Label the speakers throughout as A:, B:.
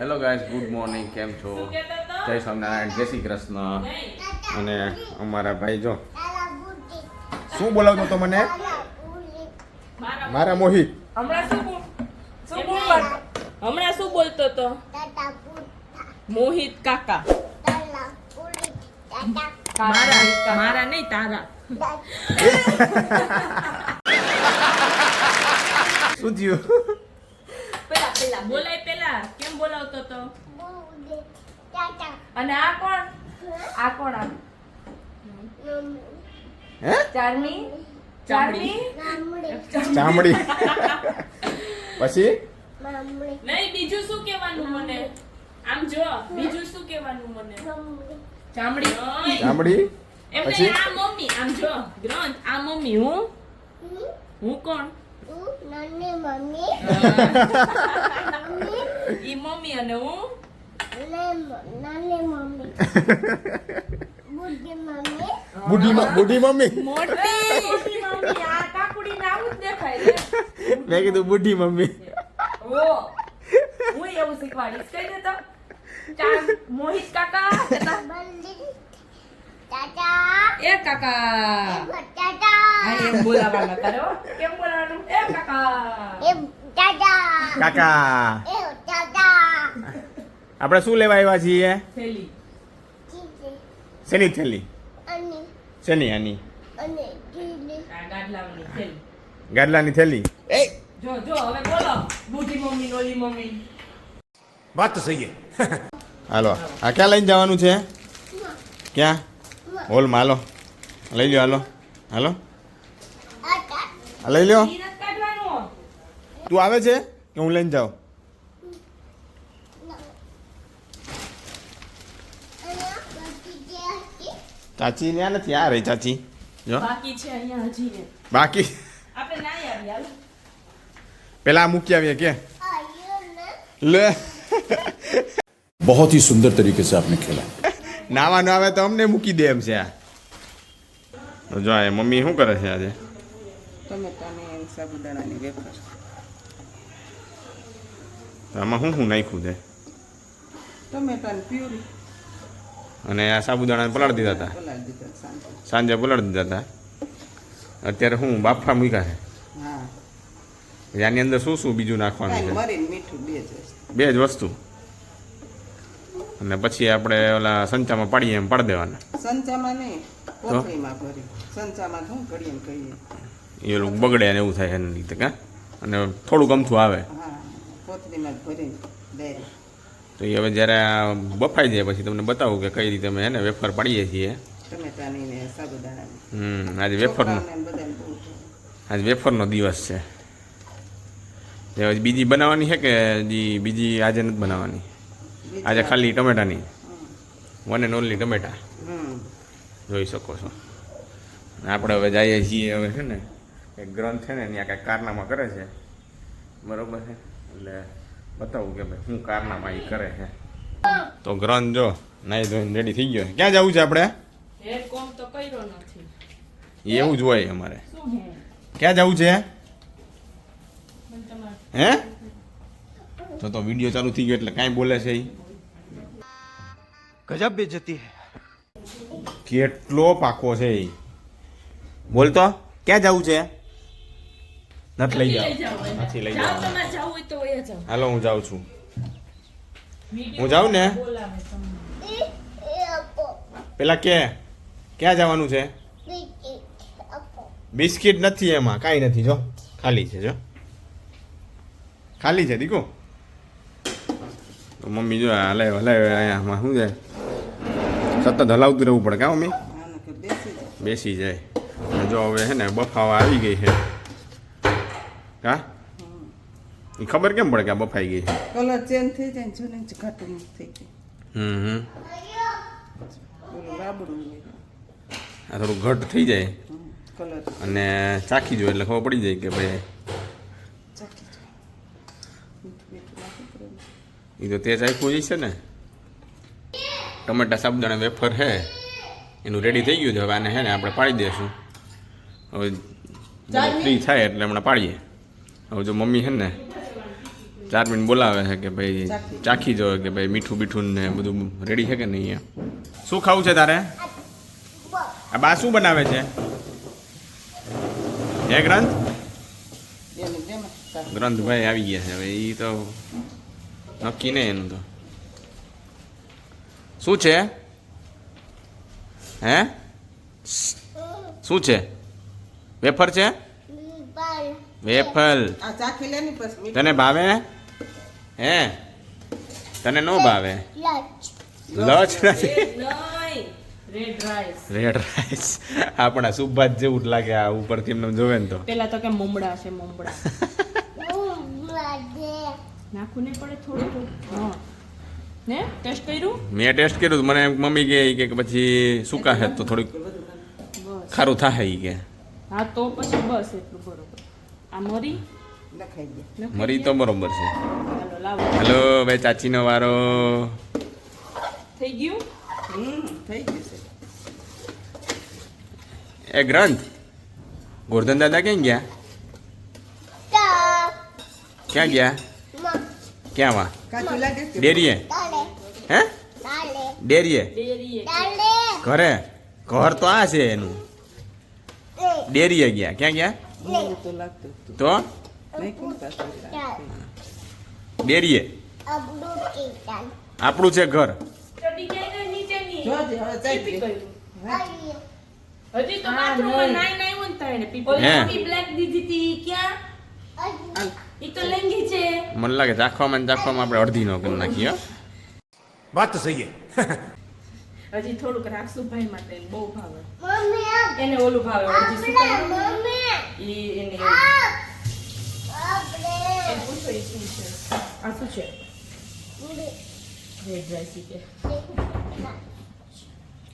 A: Hello guys, good morning. કેમ છો? જય સ્વામિનારાયણ, જય શ્રી કૃષ્ણ. અને અમારા ભાઈ જો શું બોલાવતો તો મને, મારા મોહિત.
B: હમણાં શું બોલતો તો? મોહિત કાકા. મારા નહીં, તારા.
A: શું થયું?
B: પેલા બોલાય. પેલા કેમ બોલાવતો તો? અને આ કોણ? આ કોણ? આ
A: હે?
B: ચાર્મી.
A: ચામડી. પછી
B: નહીં, બીજું શું કહેવાનું મને? આમ જો, બીજું શું કહેવાનું મને? ચામડી.
A: ચામડી.
B: એમ
A: પછી?
B: નહીં, આ મમ્મી. આમ જો ગ્રંથ, આ મમ્મી. હું કોણ? ઈ મમ્મી અને હું
A: બુઢી મમ્મી.
B: મોટી મમ્મી. આ કાકુડી ને આવું જ દેખાય છે.
A: મેં કીધું બુઢી મમ્મી.
B: ઓ હું એવું શીખવાડીશ. કઈ દે તો. મોહિત કાકા એ કાકા. હા, એમ બોલાવાના તારે હો. કેમ બોલાવાનું? એ કાકા.
A: કાકા, આપણે શું લેવા આવ્યા છીએ?
B: થેલી.
A: શેની થેલી? શેની? આની
B: આ ગાડલાની થેલી.
A: ગાડલાની થેલી.
B: જો હવે બોલો. Budhi mummy, નોલી mummy.
C: વાત તો સહી है.
A: હાલો, આ ક્યાં લઈને જવાનું છે? ક્યાં? હોલમાં. હાલો, લઈ લ્યો. હાલો આ લઈ લ્યો.
B: ઈ નથી કાઢવાનું.
A: તું આવે છે કે હું લઈને જાઉં? ચાચી ત્યાં નથી. આ રહી ચાચી. જો
B: બાકી છે અહીંયા હજી ને.
A: બાકી
B: આપણે ના આવી હાલ.
A: પેલા મૂકી આવીએ કે લે.
C: बहुत ही सुंदर तरीके से आपने खेला.
A: નાવા ન આવે તો અમને મૂકી દે એમ છે આ. તો જો આ મમ્મી શું કરે છે આજે?
D: ટમેટાની સાબુદાણાની વેફર.
A: આમાં શું નાખ્યું છે?
D: ટમેટાની પ્યુરી
A: અને આ સાબુદાણા પલાળી દીધા હતા.
D: પલાળી દીધા સાંજે.
A: સાંજે પલાળી દીધા હતા. અત્યારે હું બાફા મૂક્યા છે.
D: હા,
A: આની અંદર શું શું બીજું નાખવાનું
D: કાંઈ
A: છે?
D: મરીને મીઠું બે જ વસ્તુ.
A: બે જ વસ્તુ. અને પછી આપણે ઓલા સંચામાં પાડીએ એમ પાડી દેવાના.
D: સંચામાં નહીં, કોથળીમાં ભરી. સંચામાં શું કરીએ ને કહીએ.
A: એ ઓલું બગડે ને એવું થાય એના લીધે કા. અને થોડુંક અમથું આવે.
D: હા, કોથળીમાં જ ભરીને ડાયરેક્ટ.
A: તો એ હવે જ્યારે આ બફાઈ જાય પછી તમને બતાવું કે કઈ રીતે અમે એને વેફર પાડીએ છીએ.
D: ટમેટાની ને સાબુદાણાની.
A: આજે વેફરનો
D: છોકરાઓને બધાને બહુ ભાવે.
A: આજે વેફરનો દિવસ છે. જે હજી બીજી બનાવવાની છે કે બીજી આજે નથી બનાવવાની? આજે ખાલી ટમેટાની. વન એન્ડ ઓનલી ટમેટા. જોઈ શકો છો. આપણે હવે જઈએ છીએ હવે છે ને એક ગ્રંથ છે ને ત્યાં કાંઈક કારનામા કરે છે, બરોબર છે? એટલે બતાવું કે ભાઈ શું કારનામા એ કરે છે. તો ગ્રંથ જો નાઈ ધોઈને રેડી થઈ ગયો. ક્યાં જવું છે આપણે?
B: હેર કોમ તો કર્યો નથી.
A: એવું જ હોય અમારે.
B: શું હે?
A: ક્યાં જવું છે?
B: મને તમારે
A: હે? તો વિડીયો ચાલુ થઈ ગયો એટલે કાંઈ બોલે છે એ.
C: गजब बेइज्जती है.
A: કેટલો પાકો છે એ. બોલતો ક્યાં જવું છે? નથી લઈ જાવ. નથી લઈ
B: જાઓ,
A: જાવ.
B: તમારે જાવું હોય તો વયા જાઓ.
A: હાલો હું જાઉં છું. હું જાઉં ને
B: બોલાવે તમને.
A: પેલા ક્યાં જવાનું છે? બિસ્કિટ નથી એમાં, કાંઈ નથી. જો ખાલી છે. જો ખાલી છે દીકો. તો મમ્મી જો હલાવે અહીંયા શું છે સતત હલાવતું રહેવું પડે કા મમ્મી?
D: આને કે બેસી જાય.
A: બેસી જાય. અને જો હવે છે ને બફાવા આવી ગઈ છે કા. એ ખબર કેમ પડે કે આ બફાઈ ગઈ છે?
D: કલર ચેન્જ થઈ જાય ને જૂની જ ઘાટું થઈ જાય. ઓલું રાબડું હોય.
A: આ થોડું ઘટ થઈ જાય
D: કલર
A: અને ચાખી જો એટલે ખબર પડી જાય કે ભાઈ
D: ચાખી જાય. મીઠું મીઠું નાખી પડે.
A: એ તો તે ચાખ્યું જ છે ને. ટમેટા સાબુદાણા વેફર છે એનું રેડી થઈ ગયું છે. હવે આને છે ને આપણે પાડી દઈશું. હવે ફ્રી થાય એટલે હમણાં પાડીએ. હવે જો મમ્મી છે ને 4 મિનિટ બોલાવે છે કે ભાઈ ચાખી જો કે ભાઈ મીઠું બીઠું ને બધું રેડી છે કે નહીં એમ. શું ખાવું છે તારે? આ બા શું બનાવે છે? હે ગ્રંથ?
D: એને જેમ શાક.
A: ગ્રંથભાઈ આવી ગયા છે હવે એ તો નક્કી નહીં એનું તો. શું છે? હે શું છે? વેફર છે? વેફર
D: આ ચાખી લે ને પછી મીઠું.
A: તને ભાવે? હે તને નો ભાવે? લચ નથી.
B: નહીં રેડ રાઈસ.
A: રેડ રાઈસ આપણા સુભાષ જેવું જ લાગે આ ઉપરથી એમને જોવે ને તો.
B: પેલા તો કે મમડા છે મમડા. નાખવું નહીં પડે થોડું. હા ને ટેસ્ટ કર્યું?
A: મેં ટેસ્ટ કર્યું મને મમ્મી કહે કે પછી સૂકા છે તો થોડીક
B: બસ
A: ખારું થાય ઈ કે.
B: હા તો પછી બસ એટલું બરોબર. આ મરી
D: નખાઈ દે.
B: નખાઈ
A: મરી
B: દે?
A: તો બરોબર છે.
B: હાલો લાવો.
A: હેલો ભાઈ ચાચીનો વારો.
B: થઈ ગયું?
D: થઈ ગયું છે.
A: એ ગ્રંથ ગોરધન દાદા ક્યાં ગયા? ક્યાં ગયા? ક્યાં વા?
D: કાચું લાગે છે?
A: ડેરીએ? હે ડેરીએ?
B: ડેરીએ.
A: ઘરે? ઘર તો આ છે એનું. ડેરીએ ગયા. ક્યાં ગયા?
D: મને તો લાગતું હતું.
A: તો
D: નહીં કોણ કાચું લાગે?
A: ડેરીએ આપણું છે ઘર.
B: ચડી જાય ને નીચેની.
D: જોજે, હવે ચાખી
B: પીપી
D: લે.
B: કર્યું. હજી તો
D: હા,
B: બાથરૂમમાં
D: નહીં.
B: નાઈ નાઈ વંતા એને પીપી.
A: હે?
B: ઓલી મમ્મી બ્લેક દીધી હતી ક્યાં?
D: હાલ.
B: ઈ તો લેંગી છે.
A: મને લાગે ચાખવામાં ને ચાખવામાં આપણે અડધી નો કરી નાખીએ હો.
C: बात तो सही है.
B: હજી થોડુંક રાખશું ભાઈ માટે એને બહુ ભાવે. એને ઓલું ભાવે હજી શું કરવાનું? ઈ એને એને પૂછો ઈ શું છે? આ શું છે? રેડ રાઈસ ઈ કે.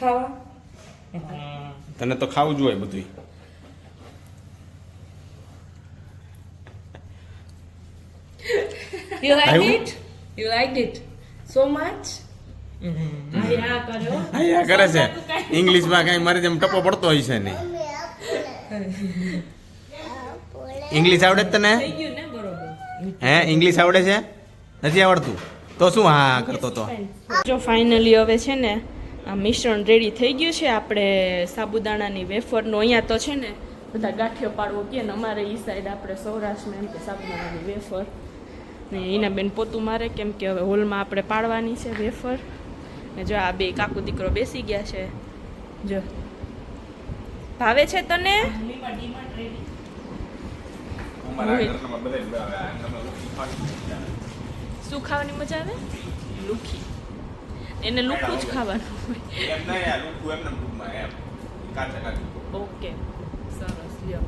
B: ખાવા?
A: તને તો ખાવું જ હોય બધું.
B: You liked
A: આવ્યું?
B: it? You liked it so much? હા કર્યો.
A: હા કરે છે ઇંગ્લિશમાં કઈ મારે જેમ ટપો પડતો હોય છે નહીં. ઇંગ્લિશ આવડે છે તને?
B: થઈ ગયું ને બરોબર.
A: હે ઇંગ્લિશ આવડે છે? નથી આવડતું તો શું હા કરતો તો?
B: જો ફાઇનલી હવે છે ને આ મિશ્રણ રેડી થઈ ગયું છે. આપણે સાબુદાણાની વેફરનો અહીંયા તો છે ને બધા ગાંઠિયો પાડવો કે ને અમારે એ સાઈડ આપણે સૌરાષ્ટ્રમાં એમ કે સાબુદાણાની વેફર ને એના બેન પોતું મારે કેમ કે હવે હોલમાં આપણે પાડવાની છે વેફર. ને જો આ બે કાકુ દીકરો બેસી ગયા છે. જો ભાવે છે તને? શું ખાવાની મજા આવે? લુખી. એને લુખું જ ખાવાનું હોય. ઓકે સરસ લ્યો.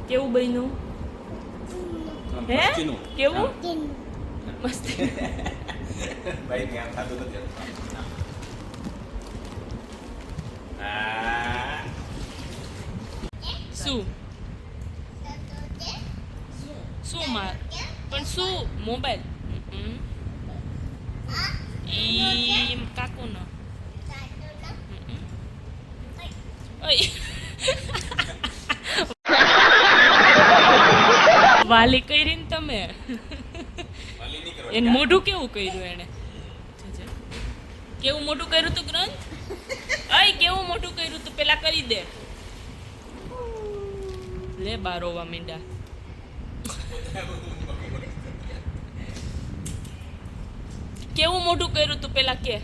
B: કેવું બન્યું? હે કેવું? મસ્તી. શું શું માર પણ શું મોબાઈલ ઈ કાકુ નો વાલી કરી ને તમે એને મોઢું કેવું કર્યું એને? કેવું મોઢું કર્યું તું ગ્રંથ? અય કેવું મોઢું કર્યું તું પેલા કરી દે. લે બારોવા મીંડા. કેવું મોઢું કર્યું તું પેલા કે?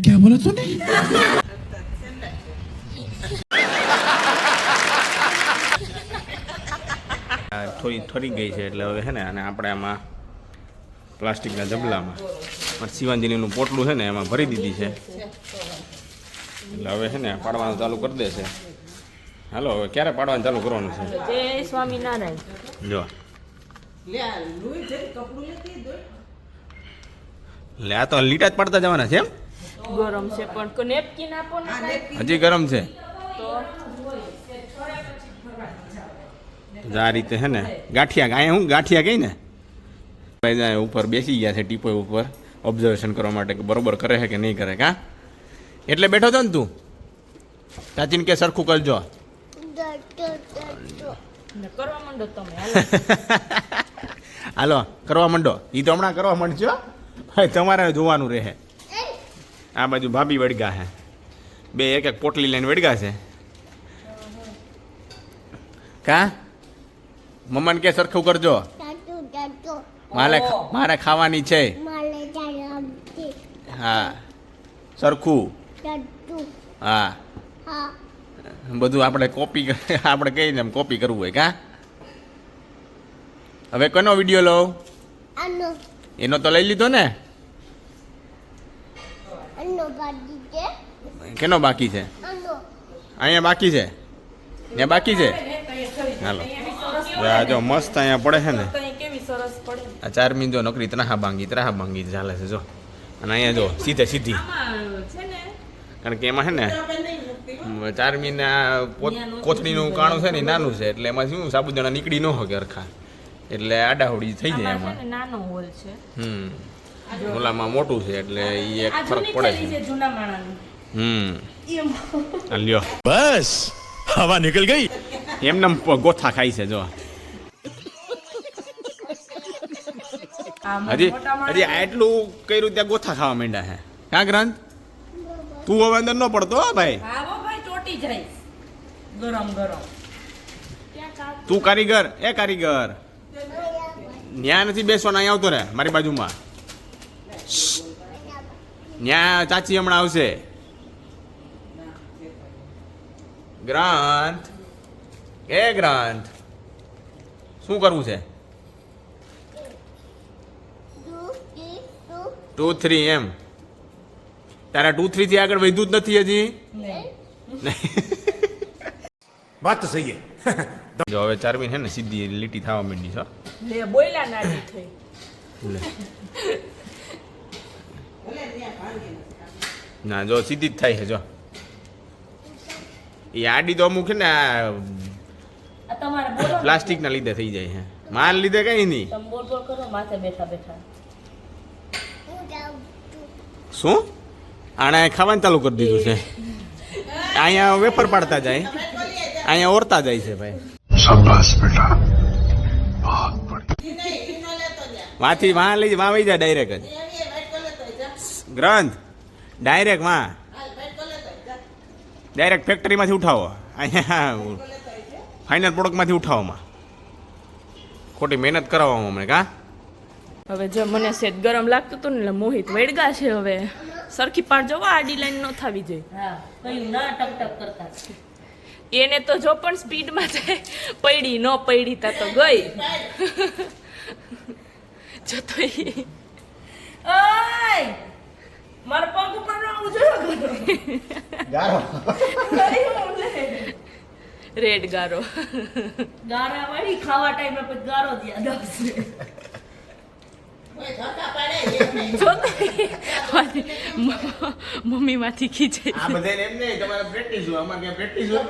C: क्या बोला तूने?
A: થોડી ઠરી ગઈ છે એટલે હવે છે ને અને આપણે આમાં પ્લાસ્ટિકના જબલામાં શિવાંજલીનું પોટલું છે ને એમાં ભરી દીધી છે એટલે હવે છે ને પાડવાનું ચાલુ કરી દે છે. હાલો હવે ક્યારે પાડવાનું ચાલુ કરવાનું છે?
B: જય સ્વામિનારાયણ.
A: જો
D: લે આ લોહી જરી કપડું લેતી દો.
A: લે આ તો લીટા જ પાડતા જવાના છે એમ?
B: ગરમ છે પણ નેપકિન આપો ને
D: આ
B: કાંઈ.
D: નેપકિન
A: હજી ગરમ છે
B: તો
A: તો આ રીતે છે ને ગાંઠિયા અહીંયા હું ગાંઠિયા કઈ ને ભાઈ ત્યાં ઉપર બેસી ગયા છે ટીપો ઉપર ઓબ્ઝર્વેશન કરવા માટે કે બરોબર કરે છે કે નહીં કરે. કા એટલે બેઠો હતો ને તું? ચાચીને કે સરખું કરજો.
B: ને કરવા માંડો તમે
A: હાલો કરવા માંડો. એ તો હમણાં કરવા માંડજો. ભાઈ તમારે જોવાનું રહે. આ બાજુ ભાભી વળગા હે. બે એક એક પોટલી લઈને વળગા છે. કા મમ્માને કે સરખું કરજો. મારે ખાવાની છે. હા સરખું. હા બધું આપણે કોપી આપણે કહીને એમ કોપી કરવું હોય. કા હવે કોનો વિડીયો લઉં? એનો તો લઈ લીધો ને. કેનો બાકી છે? અહીંયા બાકી છે ને બાકી છે. હાલો આ જો મસ્ત અહીંયા પડે છે ને.
B: કેવી સરસ પડે.
A: આ ચારમી જો નોકરી ત્રાહા ભાંગી ચાલે છે જો. અને અહીંયા જો સીધે સીધી.
B: છે ને
A: કારણ કે એમાં છે ને ચારમીના કોથળીનું કાણું છે ને ઈ નાનું છે એટલે એમાં શું સાબુદાણા નીકળી ન હોય અરખા એટલે આડાહોડી થઈ જાય એમાં.
B: નાનો હોલ છે.
A: ઓલામાં મોટું છે એટલે ઈ એક ફરક પડે છે.
B: જૂના માણાનું.
A: આ લ્યો
C: बस हवा निकल गई.
A: એમને ગોથા ખાય છે જો. હજી આટલું કર્યું ત્યાં ગોથા ખાવા માંડ્યા હે. કા ગ્રંથ તું હવે અંદર ન પડતો હો ભાઈ.
B: આવો ભાઈ ચોટી જાય ગરમ ગરમ.
A: તું કારીગર એ કારીગર ન્યા નથી બેસવાના. અહીંયા આવતો રે મારી બાજુમાં. ન્યા ચાચી હમણાં આવશે. ગ્રંથ એ ગ્રંથ શું કરવું છે? 2 3 એમ. તારા 2 3 થી આગળ વધ્યું જ નથી હજી.
C: बात तो सही है.
A: જો હવે ચારમી છે ને સીધી લીટી થવા માંડી છે.
B: લે બોયલા નાડી થઈ.
A: ના જો સીધી જ થાય છે જો. એ આડી તો અમુક છે ને
B: આ તમારે બોલો.
A: પ્લાસ્ટિકના લીધે થઈ જાય છે. માલ લીધે કઈ નહીં.
B: તમે બોલ બોલ કરો માથે બેઠા બેઠા.
A: શું આણે ખાવાનું ચાલુ કરી દીધું છે. અહીંયા વેફર પાડતા જાય, અહીંયા ઓરતા જાય છે ભાઈ.
C: शाबाश बेटा.
A: વાંથી વાં લઈ વાં વહી જાય ડાયરેક્ટ જ. ગ્રંથ ડાયરેક્ટ વાં ડાયરેક્ટ ફેક્ટરીમાંથી ઉઠાવો. અહીંયા ફાઇનલ પ્રોડક્ટમાંથી ઉઠાવવામાં ખોટી મહેનત કરાવવામાં અમને. કા
B: હવે જો મને સેજ ગરમ લાગતું હતું ને એટલે મોહિત વળગા છે. હવે સરખી પાડ જવા આડી લાઈન ન થવી જોઈએ.
E: હા કયું ના ટક કરતા
B: એને તો જો પણ સ્પીડમાં જાય પડી ન પડી તા તો ગઈ. જો તો
E: ઓય મારા પગ ઉપર ન ઉજળો
B: રેડ ગારો
E: ગારા વાળી ખાવા ટાઈમે પછી ગારો યાદ આવશે.
B: જો તો મમ્મી માંથી ખીચે.
A: આ બધાને એમ નહીં તમારે પ્રેક્ટિસ હોય. અમારે ક્યાં પ્રેક્ટિસ હોય?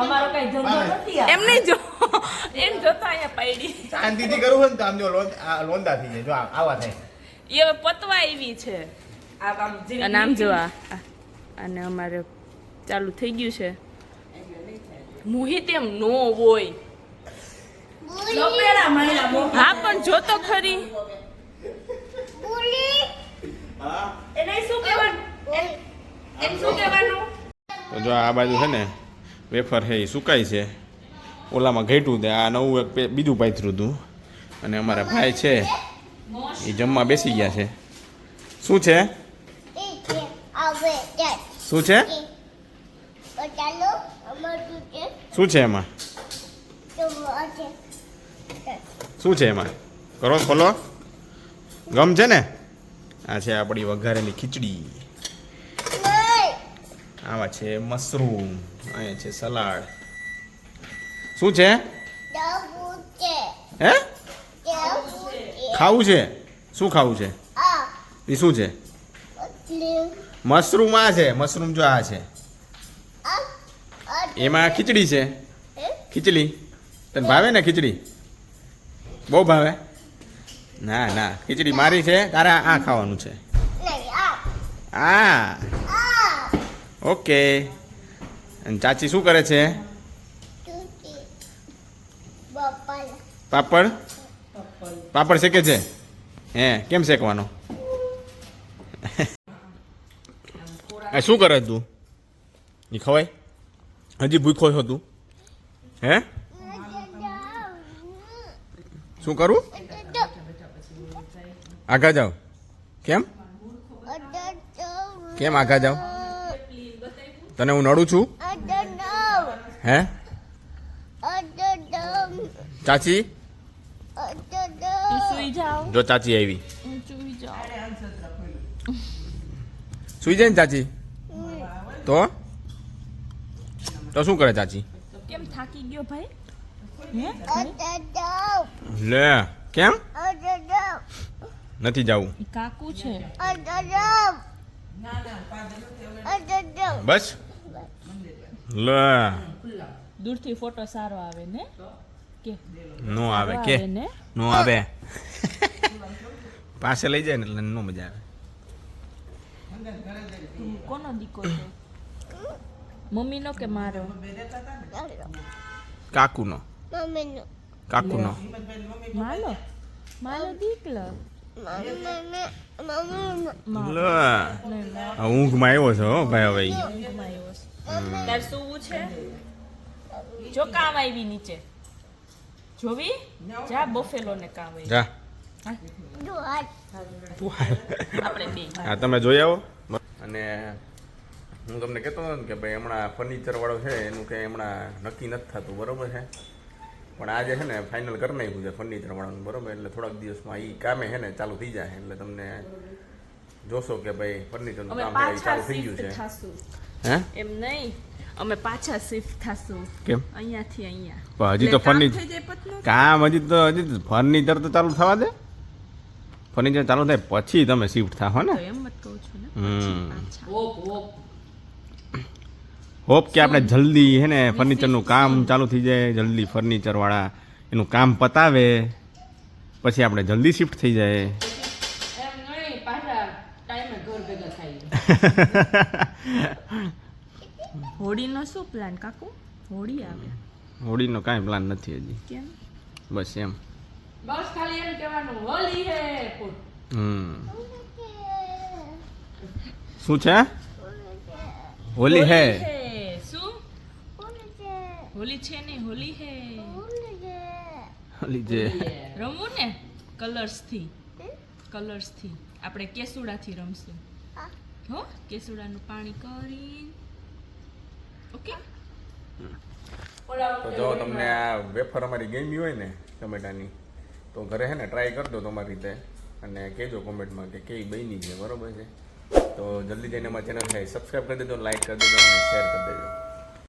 E: અમારો કઈ ધંધો નથી આ.
B: એમ નહીં જો એમ જોતો અહીંયા પડી.
A: શાંતિથી કરવું હોય ને તો આમ જો લોંદા થઈ જાય. જો આવા થાય.
B: એ હવે પતવા એવી છે.
E: આમ
B: અને આમ જો અને અમારે ચાલુ થઈ ગયું છે. મોહિત એમ નો હોય.
E: લપેડા માર્યા બો.
B: હા પણ જો તો ખરી.
E: એને શું કહેવાનું? એમ શું કહેવાનું?
A: તો જો આ બાજુ છે ને વેફર છે એ સુકાય છે. ઓલામાં ઘટ્યું તે આ નવું એક બીજું પાથર્યું હતું. અને અમારા ભાઈ છે એ જમવા બેસી ગયા છે. શું છે? શું છે? શું છે એમાં? શું છે એમાં? કરો ખોલો. ગમ છે ને? આ છે આપણી વઘારેલી ખીચડી. આવા છે મશરૂમ. અહીંયા છે સલાડ. શું છે? હે ખાવું છે? શું ખાવું છે? એ શું છે? મશરૂમ. આ છે મશરૂમ. જો આ છે એમાં ખીચડી છે. ખીચડી તને ભાવે ને? ખીચડી બહુ ભાવે? ના ના ખીચડી મારી છે. તારે આ ખાવાનું છે. આ ઓકે. અને ચાચી શું કરે છે? પાપડ પાપડ શેકે છે. હે કેમ શેકવાનો? એ શું કરે તું? એ ખવાય? હજી ભૂખો છો તું? હે શું કરું? આગા જાઓ. કેમ કેમ આગા જાઓ? તને હું નડું છું? હે ચાચી
B: તું સુઈ જાઓ.
A: જો ચાચી આવી.
B: હું સુઈ જાઉં.
A: સુઈ જાય ને ચાચી? તો શું કરે ચાચી?
B: કેમ થાકી ગયો ભાઈ? હે
A: લે કેમ નથી જવું?
B: ઈ કાકુ છે.
A: બસ લે
B: દૂરથી ફોટો સારો આવે ને કે
A: નો આવે
B: સારો
A: કે
B: આવે ને?
A: નો આવે. પાસે લઈ જાય ને એટલે નો મજા આવે.
B: તું કોનો દીકો છે? મમ્મીનો કે મારો?
A: કાકુનો. કાકુનો.
B: માલો માલો દીકલો.
A: લે આ ઊંઘમાં આવ્યો છે હો ભાઈ હવે ઈ.
B: ઊંઘમાં આવ્યો છે. તાર સુવું છે? જો કામ આવી નીચે જોવી જા બફેલો ને કામ આવી.
A: જા
B: આપણે બે
A: હા તમે જોઈ આવો. અને હું તમને કહેતો હતો ને કે ભાઈ હમણાં ફર્નિચર વાળો છે એનું કંઈ હમણાં નક્કી નથી થતું બરોબર છે. પણ આજે છે ને ફાઇનલ કરી નાખ્યું છે ફર્નિચર વાળાનું બરોબર. એટલે થોડાક દિવસમાં એ કામે છે ને ચાલુ થઈ જાય એટલે તમને જોશો કે ભાઈ ફર્નિચરનું
B: અમે
A: કામ છે એ
B: પાછા
A: ચાલુ થઈ ગયું
B: શિફ્ટ
A: છે.
B: થાશું.
A: હે
B: એમ નહીં અમે પાછા શિફ્ટ થાશું
A: કેમ?
B: અહીંયાથી અહીંયા.
A: પણ હજી તો
B: એટલે કામ
A: ફર્નિચર
B: થઈ જાય પતલું.
A: કામ હજી તો ફર્નિચર તો ચાલુ થવા દે. ફર્નિચર ચાલુ થાય પછી તમે શિફ્ટ થાઓ ને.
B: તો એમ જ કહું છું ને
A: હમ.
B: પાછા.
A: હોપ કે આપણે જલ્દી હે ને ફર્નિચરનું કામ ચાલુ થઈ જાય. જલ્દી ફર્નિચર વાળા એનું કામ પતાવે પછી આપણે જલ્દી શિફ્ટ થઈ જાય.
B: એમ નહીં પાછા ટાઈમે ઘર ભેગા થાય. હોળીનો શું પ્લાન કાકુ? હોળી આવે.
A: હોળીનો કાંઈ પ્લાન નથી હજી.
B: કેમ?
A: બસ એમ.
B: બસ ખાલી એમ કહેવાનું હોળી હે.
A: શું છે? હોલી હે.
B: શું? હોલી છે ને હોલી હે.
A: હોલી જે
B: રમવું ને કલર્સથી. કલર્સથી આપણે કેસુડાથી રમશું. હો કેસુડાનું પાણી કરીને. ઓકે.
A: તો જો તમને આ વેફર અમારી ગમી હોય ને ટમેટાની તો ઘરે હે ને ટ્રાય કરજો તમારી રીતે અને કહેજો કોમેન્ટમાં કે કેવી બની છે બરોબર છે. તો જલ્દી જઈને અમારી ચેનલ છે સબસ્ક્રાઈબ કરી દેજો, લાઈક કરી દેજો અને શેર કરી દેજો.